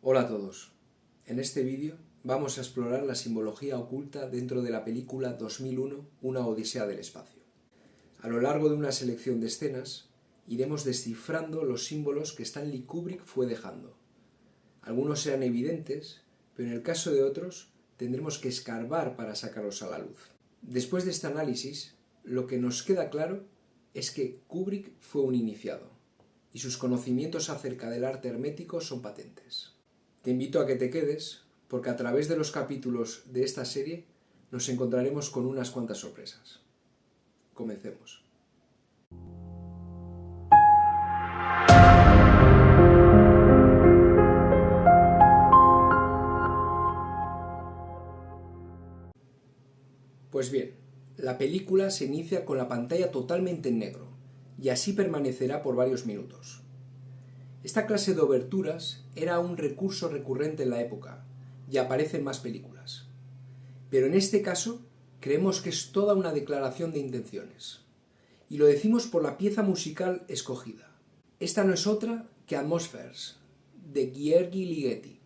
Hola a todos. En este vídeo vamos a explorar la simbología oculta dentro de la película 2001, Una Odisea del Espacio. A lo largo de una selección de escenas, iremos descifrando los símbolos que Stanley Kubrick fue dejando. Algunos serán evidentes, pero en el caso de otros tendremos que escarbar para sacarlos a la luz. Después de este análisis, lo que nos queda claro es que Kubrick fue un iniciado, y sus conocimientos acerca del arte hermético son patentes. Te invito a que te quedes, porque a través de los capítulos de esta serie nos encontraremos con unas cuantas sorpresas. Comencemos. Pues bien, la película se inicia con la pantalla totalmente en negro, y así permanecerá por varios minutos. Esta clase de oberturas era un recurso recurrente en la época, y aparece en más películas. Pero en este caso, creemos que es toda una declaración de intenciones. Y lo decimos por la pieza musical escogida. Esta no es otra que Atmospheres, de György Ligeti.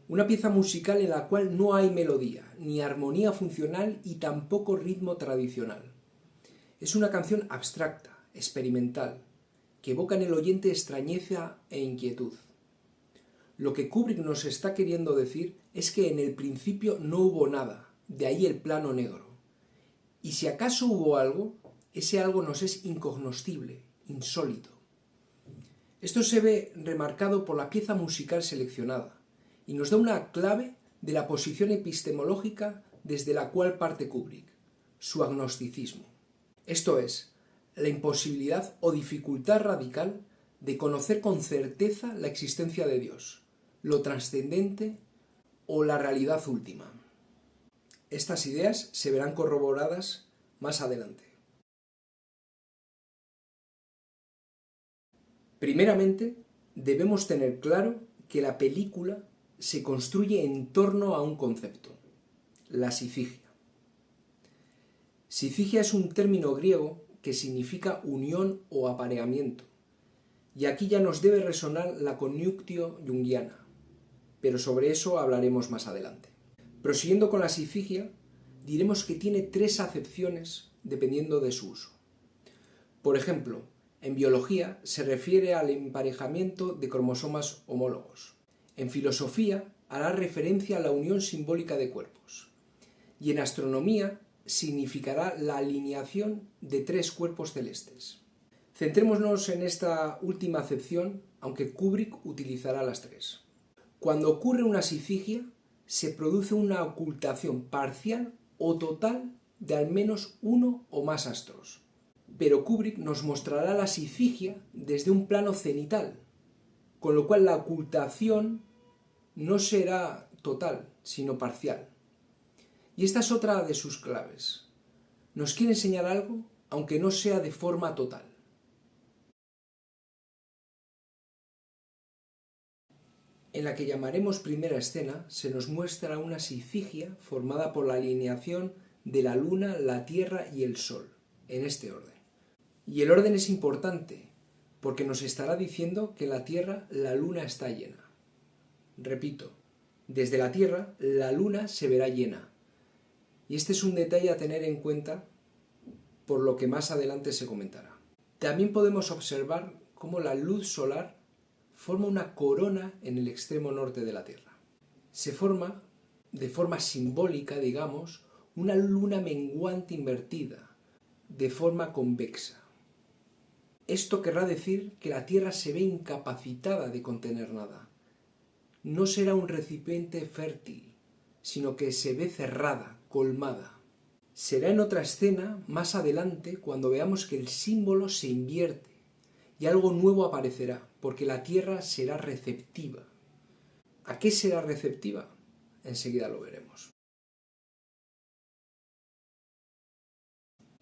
Una pieza musical en la cual no hay melodía, ni armonía funcional y tampoco ritmo tradicional. Es una canción abstracta, experimental, que evoca en el oyente extrañeza e inquietud. Lo que Kubrick nos está queriendo decir es que en el principio no hubo nada, de ahí el plano negro. Y si acaso hubo algo, ese algo nos es incognoscible, insólito. Esto se ve remarcado por la pieza musical seleccionada y nos da una clave de la posición epistemológica desde la cual parte Kubrick, su agnosticismo. Esto es, la imposibilidad o dificultad radical de conocer con certeza la existencia de Dios, lo trascendente o la realidad última. Estas ideas se verán corroboradas más adelante. Primeramente, debemos tener claro que la película se construye en torno a un concepto, la sifigia. Sifigia es un término griego que significa unión o apareamiento, y aquí ya nos debe resonar la coniunctio junguiana, pero sobre eso hablaremos más adelante. Prosiguiendo con la sifigia, diremos que tiene tres acepciones dependiendo de su uso. Por ejemplo, en biología se refiere al emparejamiento de cromosomas homólogos. En filosofía hará referencia a la unión simbólica de cuerpos. Y en astronomía significará la alineación de tres cuerpos celestes. Centrémonos en esta última acepción, aunque Kubrick utilizará las tres. Cuando ocurre una sifigia, se produce una ocultación parcial o total de al menos uno o más astros. Pero Kubrick nos mostrará la sifigia desde un plano cenital, con lo cual la ocultación no será total, sino parcial. Y esta es otra de sus claves. Nos quiere enseñar algo, aunque no sea de forma total. En la que llamaremos primera escena, se nos muestra una sifigia formada por la alineación de la Luna, la Tierra y el Sol, en este orden. Y el orden es importante, porque nos estará diciendo que en la Tierra la Luna está llena. Repito, desde la Tierra la Luna se verá llena. Y este es un detalle a tener en cuenta por lo que más adelante se comentará. También podemos observar cómo la luz solar forma una corona en el extremo norte de la Tierra. Se forma, de forma simbólica, digamos, una luna menguante invertida, de forma convexa. Esto querrá decir que la Tierra se ve incapacitada de contener nada. No será un recipiente fértil, sino que se ve cerrada, colmada. Será en otra escena, más adelante, cuando veamos que el símbolo se invierte y algo nuevo aparecerá, porque la Tierra será receptiva. ¿A qué será receptiva? Enseguida lo veremos.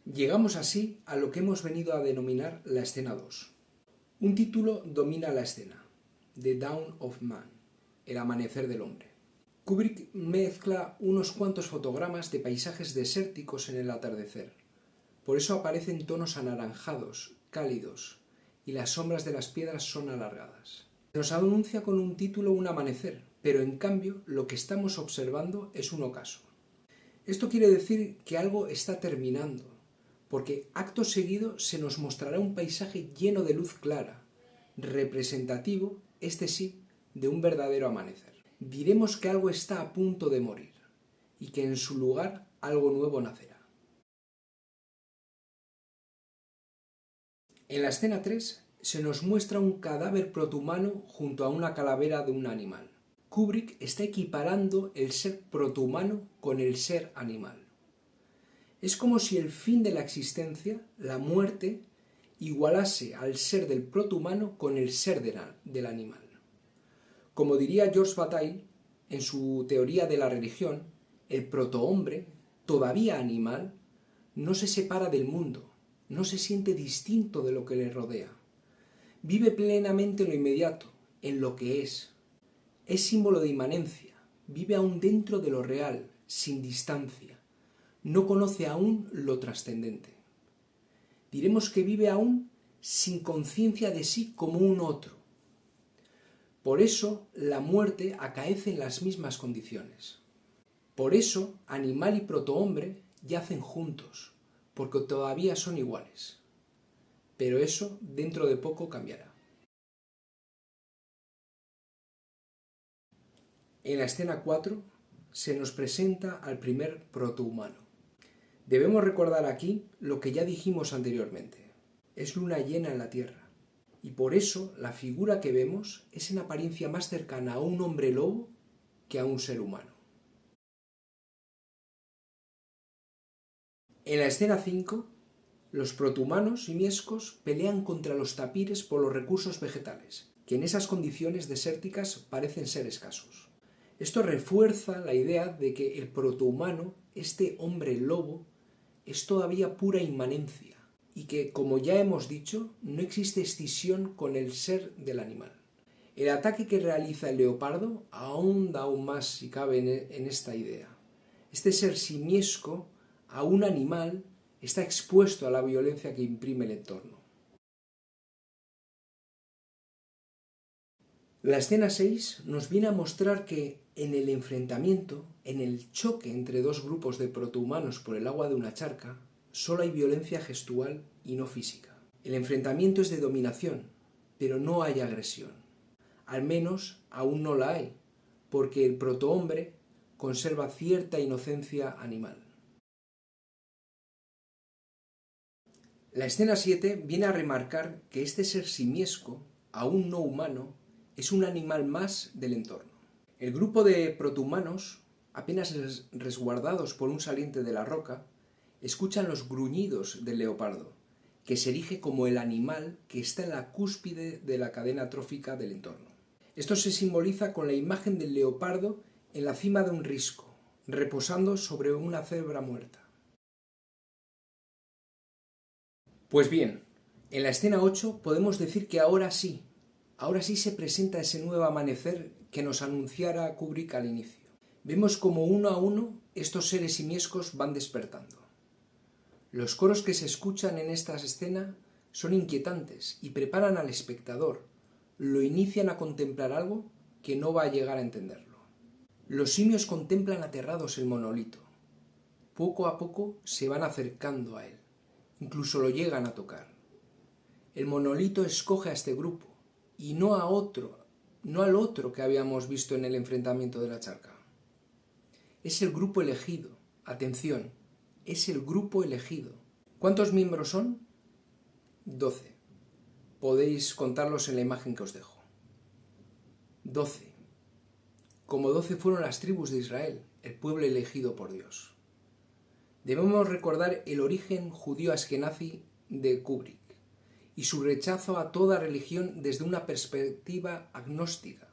Llegamos así a lo que hemos venido a denominar la escena 2. Un título domina la escena, The Dawn of Man, el amanecer del hombre. Kubrick mezcla unos cuantos fotogramas de paisajes desérticos en el atardecer. Por eso aparecen tonos anaranjados, cálidos, y las sombras de las piedras son alargadas. Nos anuncia con un título un amanecer, pero en cambio lo que estamos observando es un ocaso. Esto quiere decir que algo está terminando, porque acto seguido se nos mostrará un paisaje lleno de luz clara, representativo, este sí, de un verdadero amanecer. Diremos que algo está a punto de morir, y que en su lugar algo nuevo nacerá. En la escena 3 se nos muestra un cadáver protohumano junto a una calavera de un animal. Kubrick está equiparando el ser protohumano con el ser animal. Es como si el fin de la existencia, la muerte, igualase al ser del protohumano con el ser del animal. Como diría Georges Bataille, en su teoría de la religión, el protohombre, todavía animal, no se separa del mundo, no se siente distinto de lo que le rodea. Vive plenamente en lo inmediato, en lo que es. Es símbolo de inmanencia, vive aún dentro de lo real, sin distancia. No conoce aún lo trascendente. Diremos que vive aún sin conciencia de sí como un otro. Por eso la muerte acaece en las mismas condiciones. Por eso animal y protohombre yacen juntos, porque todavía son iguales. Pero eso dentro de poco cambiará. En la escena 4 se nos presenta al primer protohumano. Debemos recordar aquí lo que ya dijimos anteriormente. Es luna llena en la Tierra, y por eso la figura que vemos es en apariencia más cercana a un hombre lobo que a un ser humano. En la escena 5, los protohumanos simiescos pelean contra los tapires por los recursos vegetales, que en esas condiciones desérticas parecen ser escasos. Esto refuerza la idea de que el protohumano, este hombre lobo, es todavía pura inmanencia y que, como ya hemos dicho, no existe escisión con el ser del animal. El ataque que realiza el leopardo ahonda aún más, si cabe, en esta idea. Este ser simiesco, a un animal, está expuesto a la violencia que imprime el entorno. La escena 6 nos viene a mostrar que en el enfrentamiento, en el choque entre dos grupos de protohumanos por el agua de una charca, solo hay violencia gestual y no física. El enfrentamiento es de dominación, pero no hay agresión. Al menos aún no la hay, porque el protohombre conserva cierta inocencia animal. La escena 7 viene a remarcar que este ser simiesco, aún no humano, es un animal más del entorno. El grupo de protohumanos, apenas resguardados por un saliente de la roca, escuchan los gruñidos del leopardo, que se erige como el animal que está en la cúspide de la cadena trófica del entorno. Esto se simboliza con la imagen del leopardo en la cima de un risco, reposando sobre una cebra muerta. Pues bien, en la escena 8 podemos decir que ahora sí se presenta ese nuevo amanecer que nos anunciara Kubrick al inicio. Vemos como uno a uno estos seres simiescos van despertando. Los coros que se escuchan en esta escena son inquietantes y preparan al espectador, lo inician a contemplar algo que no va a llegar a entenderlo. Los simios contemplan aterrados el monolito. Poco a poco se van acercando a él, incluso lo llegan a tocar. El monolito escoge a este grupo, y no al otro que habíamos visto en el enfrentamiento de la charca. Es el grupo elegido. Atención, es el grupo elegido. ¿Cuántos miembros son? 12. Podéis contarlos en la imagen que os dejo. 12. Como 12 fueron las tribus de Israel, el pueblo elegido por Dios. Debemos recordar el origen judío askenazi de Kubrick y su rechazo a toda religión desde una perspectiva agnóstica,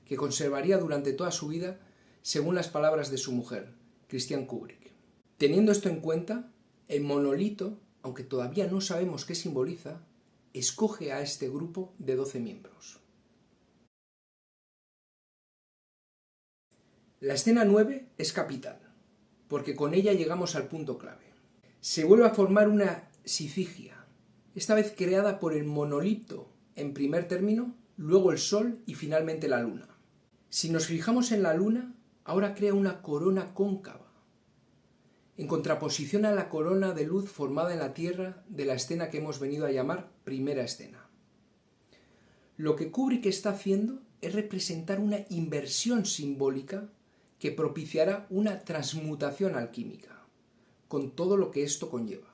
que conservaría durante toda su vida, según las palabras de su mujer, Christiane Kubrick. Teniendo esto en cuenta, el monolito, aunque todavía no sabemos qué simboliza, escoge a este grupo de 12 miembros. La escena 9 es capital, porque con ella llegamos al punto clave. Se vuelve a formar una sifigia, esta vez creada por el monolito en primer término luego el Sol y finalmente la Luna. Si nos fijamos en la Luna, ahora crea una corona cóncava, en contraposición a la corona de luz formada en la Tierra de la escena que hemos venido a llamar primera escena. Lo que Kubrick está haciendo es representar una inversión simbólica que propiciará una transmutación alquímica, con todo lo que esto conlleva.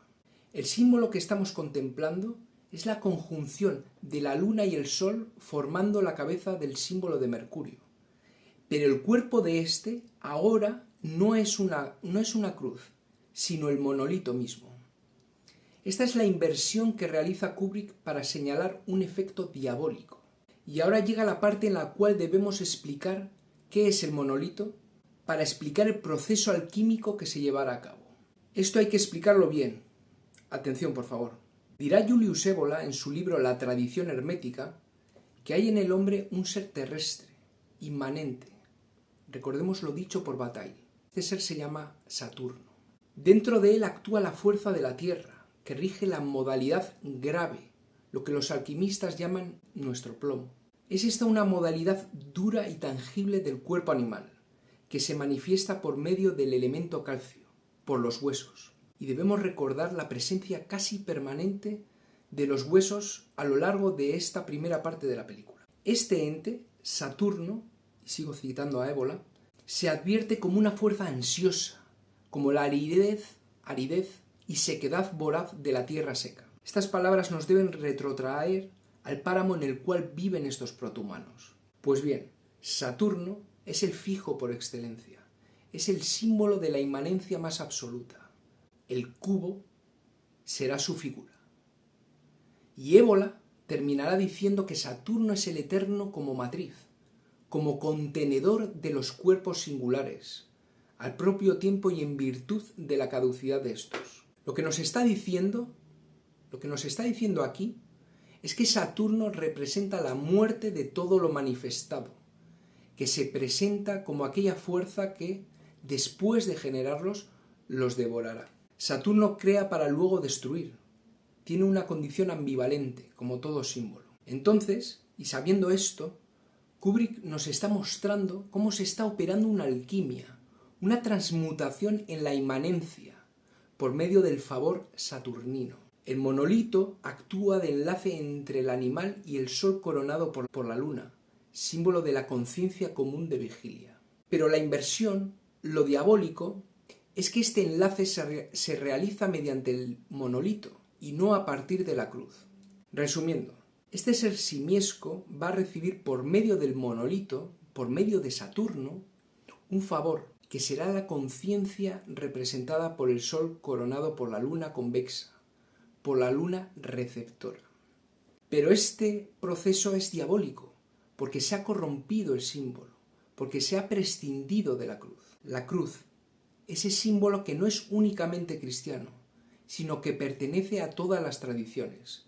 El símbolo que estamos contemplando es la conjunción de la Luna y el Sol formando la cabeza del símbolo de Mercurio. Pero el cuerpo de este ahora no es una cruz, sino el monolito mismo. Esta es la inversión que realiza Kubrick para señalar un efecto diabólico. Y ahora llega la parte en la cual debemos explicar qué es el monolito para explicar el proceso alquímico que se llevará a cabo. Esto hay que explicarlo bien. Atención, por favor. Dirá Julius Evola en su libro La tradición hermética que hay en el hombre un ser terrestre, inmanente. Recordemos lo dicho por Bataille. Este ser se llama Saturno. Dentro de él actúa la fuerza de la Tierra, que rige la modalidad grave, lo que los alquimistas llaman nuestro plomo. Es esta una modalidad dura y tangible del cuerpo animal, que se manifiesta por medio del elemento calcio, por los huesos. Y debemos recordar la presencia casi permanente de los huesos a lo largo de esta primera parte de la película. Este ente, Saturno, y sigo citando a Evola, se advierte como una fuerza ansiosa, como la aridez y sequedad voraz de la tierra seca. Estas palabras nos deben retrotraer al páramo en el cual viven estos protohumanos. Pues bien, Saturno es el fijo por excelencia, es el símbolo de la inmanencia más absoluta. El cubo será su figura. Y Évola terminará diciendo que Saturno es el eterno como matriz, como contenedor de los cuerpos singulares, al propio tiempo y en virtud de la caducidad de estos. Lo que nos está diciendo aquí es que Saturno representa la muerte de todo lo manifestado, que se presenta como aquella fuerza que, después de generarlos, los devorará. Saturno crea para luego destruir. Tiene una condición ambivalente, como todo símbolo. Entonces, y sabiendo esto, Kubrick nos está mostrando cómo se está operando una alquimia, una transmutación en la inmanencia, por medio del favor saturnino. El monolito actúa de enlace entre el animal y el sol coronado por la luna, símbolo de la conciencia común de vigilia. Pero la inversión, lo diabólico, es que este enlace se realiza mediante el monolito y no a partir de la cruz. Resumiendo, este ser simiesco va a recibir por medio del monolito, por medio de Saturno, un favor que será la conciencia representada por el sol coronado por la luna convexa, por la luna receptora. Pero este proceso es diabólico, porque se ha corrompido el símbolo, porque se ha prescindido de la cruz. La cruz, ese símbolo que no es únicamente cristiano, sino que pertenece a todas las tradiciones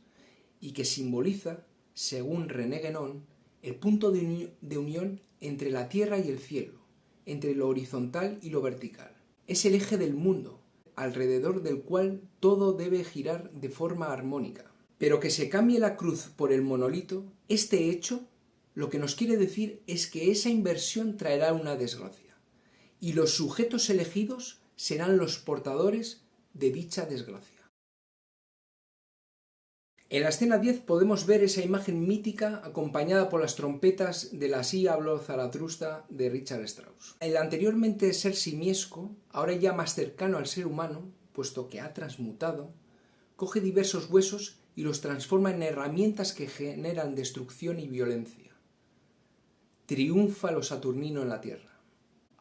y que simboliza, según René Guénon, el punto de unión entre la tierra y el cielo, entre lo horizontal y lo vertical. Es el eje del mundo, alrededor del cual todo debe girar de forma armónica. Pero que se cambie la cruz por el monolito, este hecho lo que nos quiere decir es que esa inversión traerá una desgracia, y los sujetos elegidos serán los portadores de dicha desgracia. En la escena 10 podemos ver esa imagen mítica acompañada por las trompetas de la Así habló Zaratustra de Richard Strauss. El anteriormente ser simiesco, ahora ya más cercano al ser humano, puesto que ha transmutado, coge diversos huesos y los transforma en herramientas que generan destrucción y violencia. Triunfa lo saturnino en la tierra.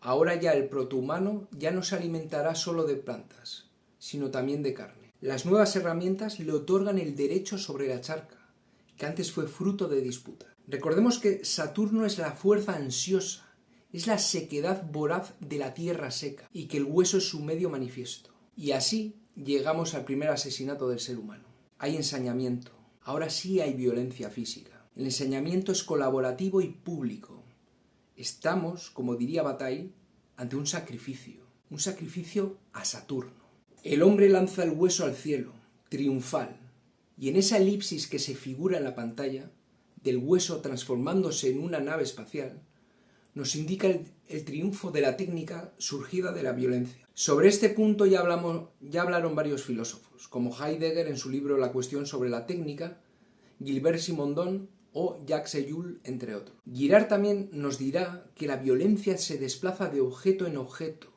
Ahora ya el protohumano ya no se alimentará solo de plantas, sino también de carne. Las nuevas herramientas le otorgan el derecho sobre la charca, que antes fue fruto de disputa. Recordemos que Saturno es la fuerza ansiosa, es la sequedad voraz de la tierra seca, y que el hueso es su medio manifiesto. Y así llegamos al primer asesinato del ser humano. Hay ensañamiento, ahora sí hay violencia física. El ensañamiento es colaborativo y público. Estamos, como diría Bataille, ante un sacrificio a Saturno. El hombre lanza el hueso al cielo, triunfal, y en esa elipsis que se figura en la pantalla, del hueso transformándose en una nave espacial, nos indica el triunfo de la técnica surgida de la violencia. Sobre este punto ya hablaron varios filósofos, como Heidegger en su libro La cuestión sobre la técnica, Gilbert Simondon o Jacques Ellul, entre otros. Girard también nos dirá que la violencia se desplaza de objeto en objeto,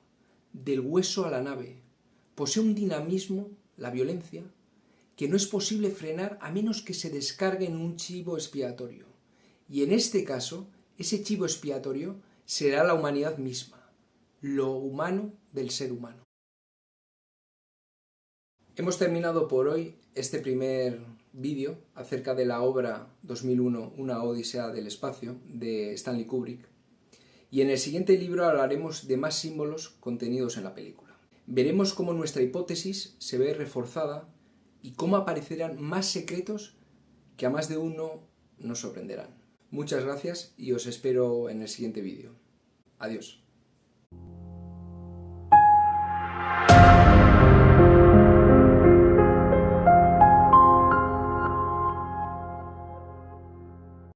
del hueso a la nave. Posee un dinamismo, la violencia, que no es posible frenar a menos que se descargue en un chivo expiatorio. Y en este caso, ese chivo expiatorio será la humanidad misma, lo humano del ser humano. Hemos terminado por hoy este primer vídeo acerca de la obra 2001, Una Odisea del Espacio, de Stanley Kubrick, y en el siguiente libro hablaremos de más símbolos contenidos en la película. Veremos cómo nuestra hipótesis se ve reforzada y cómo aparecerán más secretos que a más de uno nos sorprenderán. Muchas gracias y os espero en el siguiente vídeo. Adiós.